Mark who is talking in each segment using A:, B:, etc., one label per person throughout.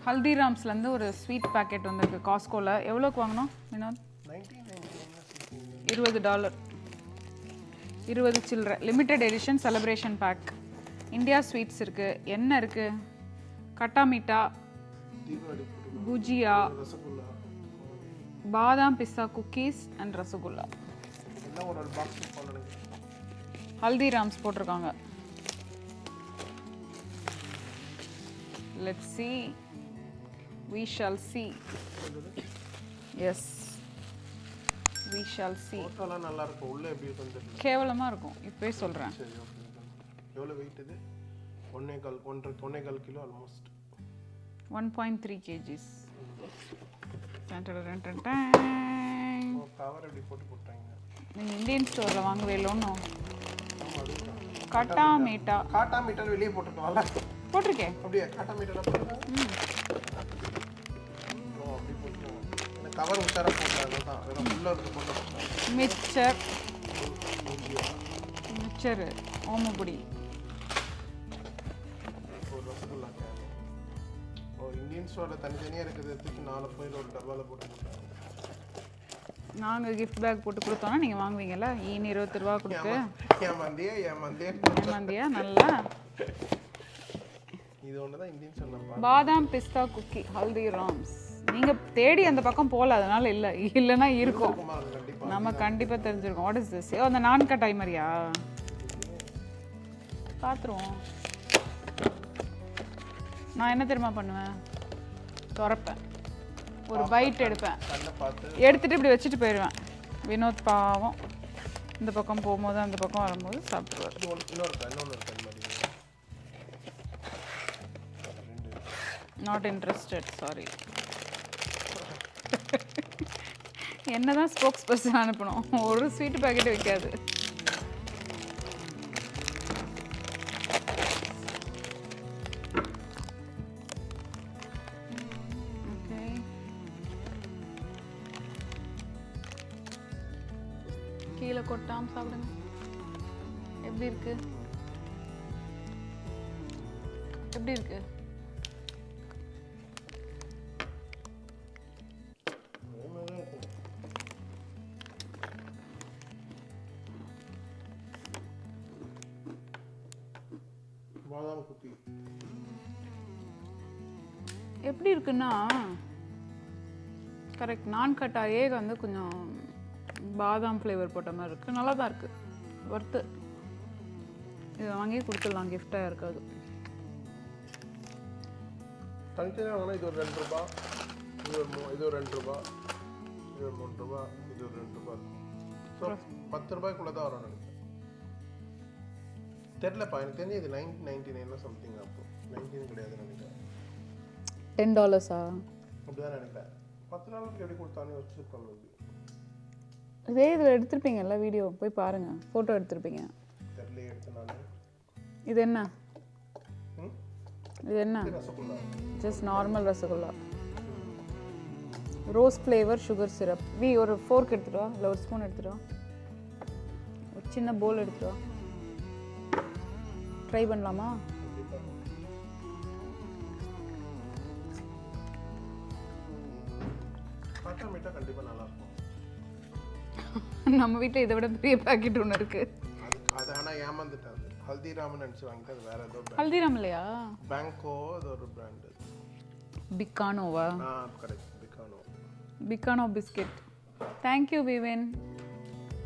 A: ஹல்திராம்ஸ்ல இருந்து ஒரு sweet packet வந்திருக்கு காஸ்கோல. எவ்வளவுக்கு வாங்குனோம் வினோத்? $20. 20 சில்லற limited edition celebration pack. India sweets இருக்கு. என்ன இருக்கு? கட்டா மீட்டா, குஜியா, பாதாம் பிஸ்தா குக்கீஸ் அண்ட் ரசகுல்லா.
B: எல்லாம் ஒரு பாக்ஸ் போடுங்க.
A: ஹல்திராம்ஸ் போட்டிருக்காங்க. Let's see. We shall see. Yes. We shall see.
B: போட்டோல நல்லா இருக்கும். உள்ள எப்படி இருக்குன்னு தெரியல.
A: கேவலமா இருக்கும். இப்பவே சொல்றேன்.
B: சரி ஓகே. எவ்வளவு வெயிட் இது? 1.5 கிலோ ஆல்மோஸ்ட்.
A: 1.3 kgs.
B: கவர் எப்படி போட்டாங்க?
A: நீங்க இந்தியன் ஸ்டோர்ல வாங்கவே இல்லைன்னு. கட்டா மீட்டா.
B: காட்டா மீட்டா வெளியே போட்டுட்டோம்ல.
A: போட்டுருக்கேன்.
B: அப்படியே காட்டா மீட்டா போடுங்க. அப்படி போட்டுருங்க. இந்த கவர் உஷாரா போட்டாங்க தான். வேற உள்ள இருக்கு போட்டுருங்க.
A: மிச்சர் ஓமபுடி.
B: ஒரு ரசகுல்லா கேன். இந்தியன் ஸ்டோர்ல தனித்தனியா இருக்குது. தூக்கி 4 போய் ஒரு டப்பால போட்டுட்டாங்க.
A: நாங்க gift bag போட்டு கொடுத்தோம்னா நீங்க வாங்குவீங்கல. ஈனி $20 கொடுத்து. ஏமாந்தியா நல்லா.
B: இது ஒண்ணுதான் இந்தியன் ஸ்டோர்ல.
A: பாதாம் பிஸ்தா குக்கி ஹல்திராம்ஸ். நீங்க தேடி அந்த பக்கம் போல, அதனால இல்ல. இல்லனா இருக்கும். நம்ம கண்டிப்பா தெரிஞ்சிருக்கோம். What is this? அந்த நான் கட்டாய் மாதிரியா? பாத்துறோம். நான் என்ன தெரியுமா பண்ணுவேன்? திறப்பேன், ஒரு பைட் எடுப்பேன், எடுத்துட்டு இப்படி வச்சுட்டு போயிடுவேன். வினோத் பாவம் இந்த பக்கம் போகும்போது அந்த பக்கம் வரும்போது சாப்பிடுவார். Not interested, sorry. என்னதான் ஸ்போக்ஸ் பர்சன் அனுப்பணும், ஒரு ஸ்வீட் பாக்கெட் வைக்காது. கீழே கொட்டாம சாப்பிடுங்க. எப்படி இருக்கு? எப்படி இருக்கு?
B: பாதாம் குக்கி
A: எப்படி இருக்குன்னா கரெக்ட் நான் கட்டாயே வந்து கொஞ்சம் பாதாம் ஃப்ளேவர் போட்ட மாதிரி இருக்குது. நல்லா தான் இருக்குது, ஒர்த்து. இதை வாங்கி கொடுத்துடலாம், கிஃப்டாக இருக்காது.
B: தனித்தனியாக வாங்கினா இது ஒரு $2, இது ஒரு $2, இது ஒரு $3, இது ஒரு $2 இருக்கும். ஸோ $10 தான் வரும் நினைக்கிறேன். தெரியலப்பா, எனக்கு தெரிஞ்சு இது 1999 சம்திங். அப்போ 19 கிடையாது நினைக்கிறேன்.
A: $10
B: அப்படிதான் நினைக்கிறேன். $10 எப்படி கொடுத்தானே வச்சுருப்பாங்க.
A: இதே இதில் எடுத்துருப்பீங்கல்ல வீடியோ, போய் பாருங்க, ஃபோட்டோ எடுத்துருப்பீங்க.
B: தெரியல எடுத்து நான். இது
A: என்ன? இது என்ன? Just normal rasgulla, rose flavour sugar syrup. ஒரு ஃபோர்க் எடுத்துட்டு வா, இல்லை ஒரு ஸ்பூன் எடுத்துட்டு வா, ஒரு சின்ன போல் எடுத்துட்டு வா. ட்ரை பண்ணலாமா?
B: கண்டிப்பாக நல்லா இருக்கும்.
A: நம்ம வீட்டில் இதை விட பெரிய பாக்கெட் ஒன்று இருக்கு.
B: அது ஆனால் ஏமாந்துட்டாங்க. ஹல்திராம்னு நினச்சி வாங்கிட்டு அது வேற ஏதோ.
A: ஹல்திராம் இல்லையா?
B: பேங்கோ அது ஒரு பிராண்டு.
A: பிக்கானோவா?
B: Correct, Bikano.
A: Bikano biscuit. Thank you Vivian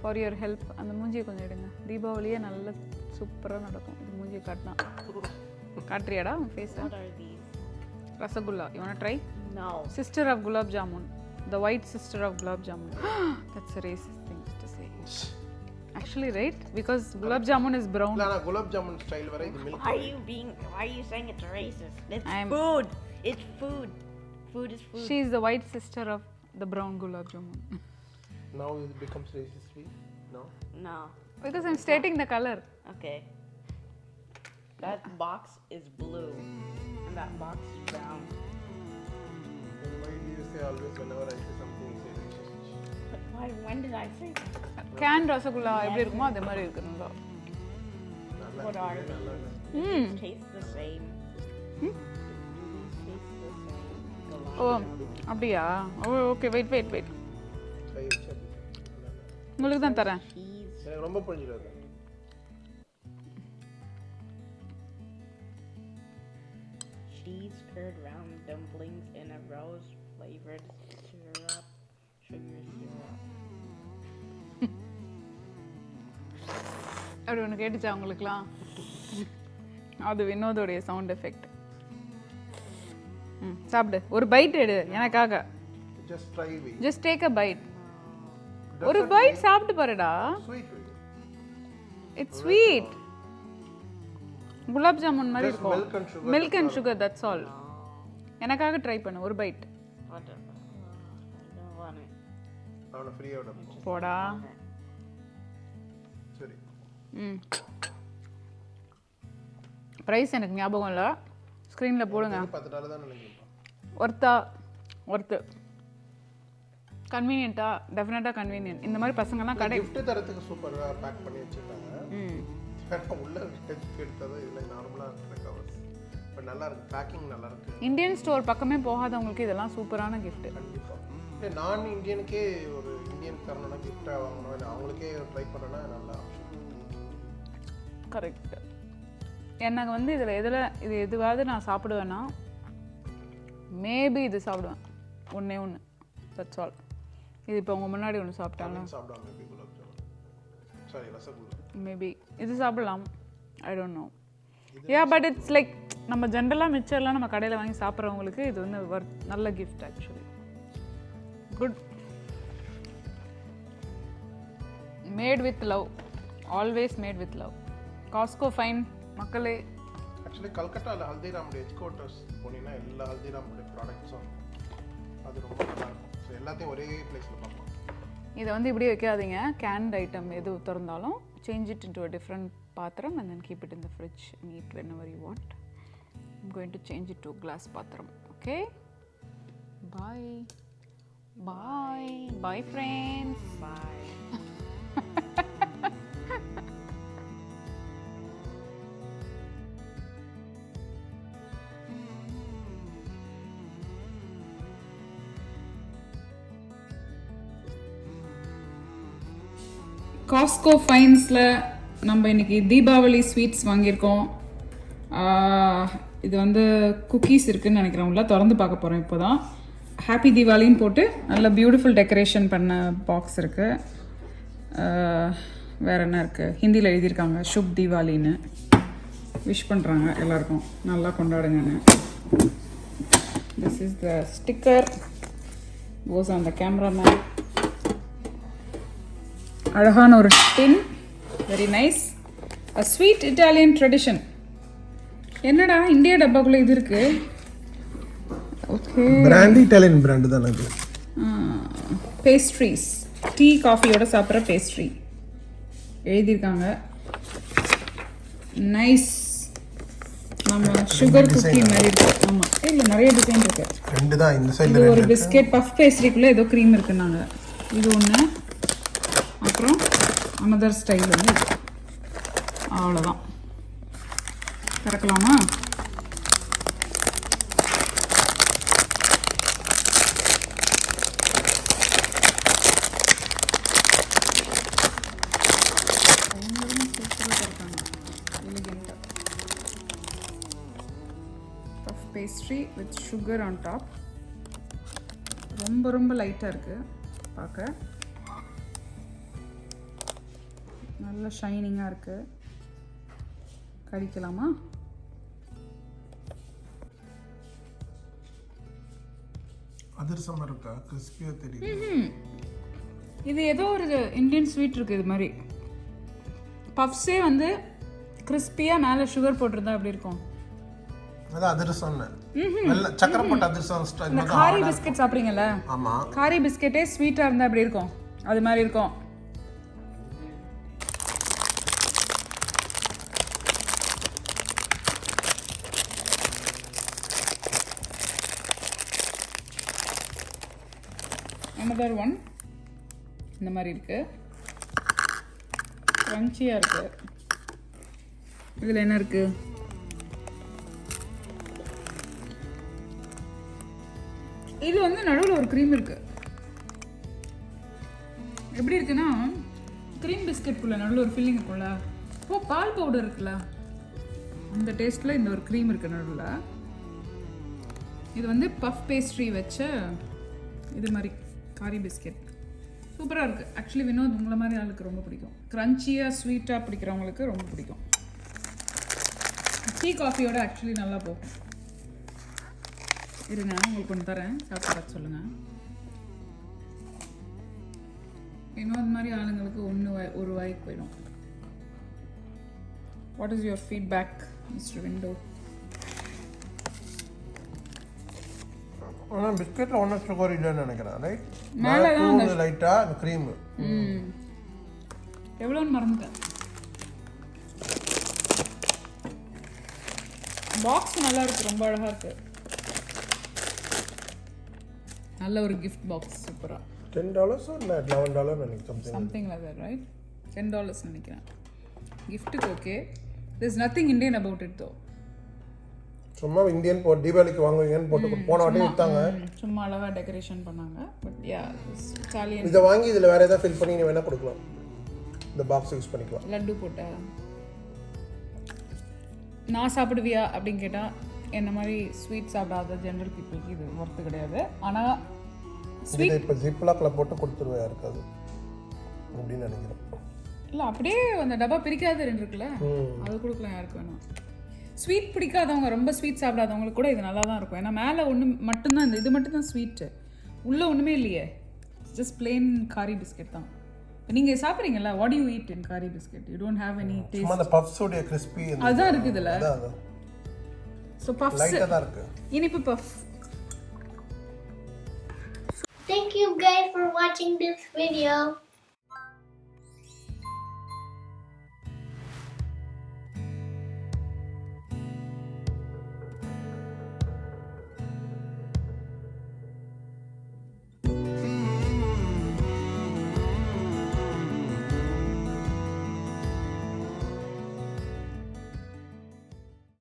A: for your help. அந்த மூஞ்சியை கொஞ்சம் எடுங்க. தீபாவளியே நல்ல சூப்பராக நடக்கும். இது மூஞ்சியை காட்டினா காட்டுறியாடா உன் ஃபேஸை? Rasgulla, you wanna try?
C: No.
A: Sister of gulab jamun. The white sister of gulab jamun. That's a racist thing to say. Actually, right? Because gulab jamun is brown.
B: No, gulab jamun style vara idu milk.
C: Why are you saying it's racist? It's food. It's food. Food is food.
A: She is the white sister of the brown gulab jamun.
B: Now it becomes racist. No?
C: No.
A: Because I'm stating the color.
C: Okay. That box is blue and that box is brown.
B: Then why do you say always whenever I say something you say racist?
C: But why? When did I say that?
A: Can rasgulla எப்படி இருக்குமோ அதே மாதிரி இருக்கு. நல்லா.
C: What are they? Taste the same. Taste the same.
A: ஓ அப்படியா? ஓ okay, wait wait wait,
B: கை வச்சு அப்படி.
A: உங்களுக்கு தான் தரேன்.
B: எனக்கு ரொம்ப பிடிச்சிருக்கு.
C: Cheese curd round dumplings in a rose flavored syrup, sugar syrup.
A: அப்படி ஒன்று கேட்டுச்சா உங்களுக்குலாம்? அது வினோதோடைய சவுண்ட் எஃபெக்ட். சாப்பிடு, ஒரு பைட் எடு எனக்காக.
B: Just try it.
A: Just take a byte. ஒரு பைட் சாப்பிட்டு பாருடா.
B: Sweet.
A: It's sweet. Gulab jamun மாதிரி இருக்கும்.
B: milk and sugar.
A: Milk and sugar, that's all. எனக்காக ட்ரை பண்ணு ஒரு byte.
C: Whatever. I don't want it.
B: அவனை ஃப்ரீயா விட.
A: போடா.
B: சரி.
A: ப்ரைஸ் எனக்கு ஞாபகம் இல்லை, ஸ்க்ரீனில் போடுங்க.
B: $10 தான் நினைக்கிறேன்.
A: ஒர்த்து கன்வீனியன்ட்டா? டெஃபினட்டாக கன்வீனியன்ட். இந்த மாதிரி பசங்கள்லாம் கடை
B: gift தரத்துக்கு சூப்பராக பேக் பண்ணி வச்சிருக்காங்க. உள்ள எடுத்தது இல்லை, நார்மலாக இருக்கு கவர்ஸ். பட் நல்லா இருக்கு, பேக்கிங் நல்லா இருக்கு.
A: இந்தியன் ஸ்டோர் பக்கமே போகாதவங்களுக்கு இதெல்லாம் சூப்பரான gift.
B: கண்டிப்பாக நான் இந்தியனுக்கே ஒரு இந்தியன் தரணும்னா கிஃப்டாக வாங்கணும், இல்லை அவங்களுக்கே ட்ரை பண்ணனா நல்லா ஆப்ஷன்.
A: கரெக்ட். எனக்கு வந்து இதில் இது எதுவாவது நான் சாப்பிடுவேன்னா மேபி இது சாப்பிடுவேன், ஒன்று தட்ஸ் ஆல். இது இப்போ உங்கள் முன்னாடி ஒன்று சாப்பிட்டாங்க
B: சாப்பிடுவாங்க. Maybe gulab jamun, sorry rasgulla,
A: maybe இது சாப்பிடலாம். I don't know. Yeah but it's like நம்ம ஜென்ரலாக மிச்சர்லாம் நம்ம கடையில் வாங்கி சாப்பிட்றவங்களுக்கு இது வந்து நல்ல gift actually. Good. Mat with love, always made with love. Costco fine மக்களே.
B: ஆக்சுவலி கல்கட்டாவில் ஹல்திராமுடைய ஹெட் குவார்ட்டர்ஸ் போனீங்கன்னா எல்லா ஹல்திராமுடைய ப்ராடக்ட்ஸும் அது ரொம்ப நல்லா இருக்கும். ஸோ எல்லாத்தையும் ஒரே பிளேஸில் பார்க்கலாம்.
A: இதை வந்து இப்படி வைக்காதீங்க. கேண்ட் ஐட்டம் எது திறந்தாலும் change it into a different பாத்திரம் and then keep it in the fridge and eat whenever you want. I'm going to change it to glass பாத்திரம். Okay? Bye. Bye. Bye friends.
C: Bye.
A: Costco ஃபைன்ஸில் நம்ம இன்றைக்கி Deepavali sweets வாங்கியிருக்கோம். இது வந்து cookies இருக்குதுன்னு நினைக்கிறேன். உள்ள திறந்து பார்க்க போகிறோம் இப்போ தான். ஹாப்பி தீபாவளின்னு போட்டு நல்ல பியூட்டிஃபுல் டெக்கரேஷன் பண்ண பாக்ஸ் இருக்குது. வேறு என்ன இருக்குது, ஹிந்தியில் எழுதியிருக்காங்க சுப் தீபாவளின்னு. விஷ் பண்ணுறாங்க எல்லாருக்கும் நல்லா கொண்டாடுங்கன்னு. This is the sticker, goes on the cameraman. அழகான ஒரு tin, very nice. A sweet Italian tradition. என்னடா இந்தியா டப்பாக்குள்ள இது இருக்கு? ஓகே,
B: பிராண்ட் இட்டாலியன் பிராண்ட் தான் அது.
A: பேஸ்ட்ரீஸ், டீ காஃபியோட சாப்பிட்ற பேஸ்ட்ரி எழுதியிருக்காங்க. நைஸ். நம்ம சுகர் குக்கி மாதிரி இருக்கு. ஆமாம், இல்லை நிறைய டிசைன் இருக்கு.
B: ரெண்டு தான் இந்த சைடு.
A: இது ஒரு பிஸ்கெட் பஃப் பேஸ்ட்ரிக்குள்ளே ஏதோ க்ரீம் இருக்குன்னாங்க. இது ஒன்று, அப்புறம் அனதர் ஸ்டைல் வந்து அவ்வளோதான். திறக்கலாமா? Puff pastry with sugar on top. ரொம்ப ரொம்ப லைட்டாக இருக்குது பார்க்க. நல்ல ஷைனிங்காக இருக்குது. கடிக்கலாமா?
B: அதிரசமா இருக்கா? கிறிஸ்பியாக தெரியுது.
A: இது ஏதோ ஒரு இந்தியன் ஸ்வீட் இருக்குது. இது மாதிரி பஃப்ஸே வந்து கிறிஸ்பியாக மேலே சுகர் போட்டிருந்தா அப்படி இருக்கும்.
B: அதான் அதிரசம். சக்கரை போட்ட அதிரசம்.
A: இந்த காரி பிஸ்கெட் சாப்பிட்றீங்கல்ல?
B: ஆமாம்.
A: காரி பிஸ்கெட்டே ஸ்வீட்டாக இருந்தால் அப்படி இருக்கும். அது மாதிரி இருக்கும். another one இந்த மாதிரி இருக்கு. கிரன்ச்சியாக இருக்கு. இதில் என்ன இருக்கு? இது வந்து நடுவில் ஒரு க்ரீம் இருக்கு. எப்படி இருக்குன்னா க்ரீம் பிஸ்கெட்குள்ள நடுவில் ஒரு ஃபில்லிங் இருக்கும்ல, ஓ பால் பவுடர் இருக்குல்ல, அந்த டேஸ்ட்டில் இந்த ஒரு க்ரீம் இருக்குது நடுவில். இது வந்து பஃப் பேஸ்ட்ரி வச்ச இது மாதிரி காரி பிஸ்கெட் சூப்பராக இருக்குது. ஆக்சுவலி வினோத் உங்களை மாதிரி ஆளுக்கு ரொம்ப பிடிக்கும். க்ரன்ச்சியாக ஸ்வீட்டாக பிடிக்கிறவங்களுக்கு ரொம்ப பிடிக்கும். டீ காஃபியோட ஆக்சுவலி நல்லா போகும். இருங்க உங்களுக்கு ஒன்று தரேன், சாப்பிட்டு சொல்லுங்கள். வினோத் மாதிரி ஆளுங்களுக்கு ஒரு வாய்க்கு போயிடும். What is your feedback mister window?
B: ஆனால் பிஸ்கெட்டில் ஒன்றும் சுகர் இல்லைன்னு நினைக்கிறேன். ரைட்,
A: மேலே தான்
B: லைட்டாக அந்த க்ரீமு
A: எவ்வளோன்னு மறந்துட்டேன். பாக்ஸ் நல்லா இருக்கு, ரொம்ப அழகாக இருக்கு. நல்ல ஒரு கிஃப்ட் பாக்ஸ், சூப்பராக.
B: $10 இல்லை $11 நினைக்கிறேன்.
A: Something like that, right? $10 நினைக்கிறேன். கிஃப்ட்டுக்கு okay. There's nothing Indian about it though.
B: சும்மா இந்தியன் போட்டு தீபாவளிக்கு வாங்குவீங்கன்னு போட்டு போன வாட்டி வித்தாங்க.
A: சும்மா அளவா டெக்கரேஷன் பண்ணாங்க. But yeah, Italian.
B: இதை வாங்கி இதில் வேற ஏதாவது ஃபில் பண்ணி நீ வேணா கொடுக்கலாம். இந்த பாக்ஸ் யூஸ் பண்ணிக்கலாம்.
A: லட்டு போட்டா நான் சாப்பிடுவியா அப்படின்னு கேட்டால் என்ன மாதிரி ஸ்வீட் சாப்பிடாத ஜென்ரல் பீப்புளுக்கு இது ஒர்த்து கிடையாது. ஆனால்
B: ஸ்வீட் இப்போ ஜிப்லாக்கில் போட்டு கொடுத்துருவேன் இருக்காது அப்படின்னு நினைக்கிறேன்.
A: இல்லை அப்படியே அந்த டப்பா பிரிக்காத ரெண்டு இருக்குல்ல, அது கொடுக்கலாம் யாருக்கு வேணும். ஸ்வீட் பிடிக்காதவங்க, ரொம்ப ஸ்வீட் சாப்பிடாதவங்களுக்கு கூட இது நல்லா தான் இருக்கும். ஏன்னா மேலே ஒன்று மட்டும்தான், இந்த இது மட்டும் தான் ஸ்வீட்டு, உள்ளே ஒன்றுமே இல்லையே. ஜஸ்ட் பிளெயின் காரி பிஸ்கெட் தான். நீங்கள் சாப்பிட்றீங்களா? வாட் யூ ஈட் இன் காரி biscuit? You don't have any taste.
B: அந்த பஃப்ஸ் உடைய கிறிஸ்பி
A: அதுதான் இருக்குது இதில். ஸோ பஃப்ஸ்
B: லைட்டாக தான் இருக்கு,
A: இனிப்பு puff.
D: Thank you guys for watching this video.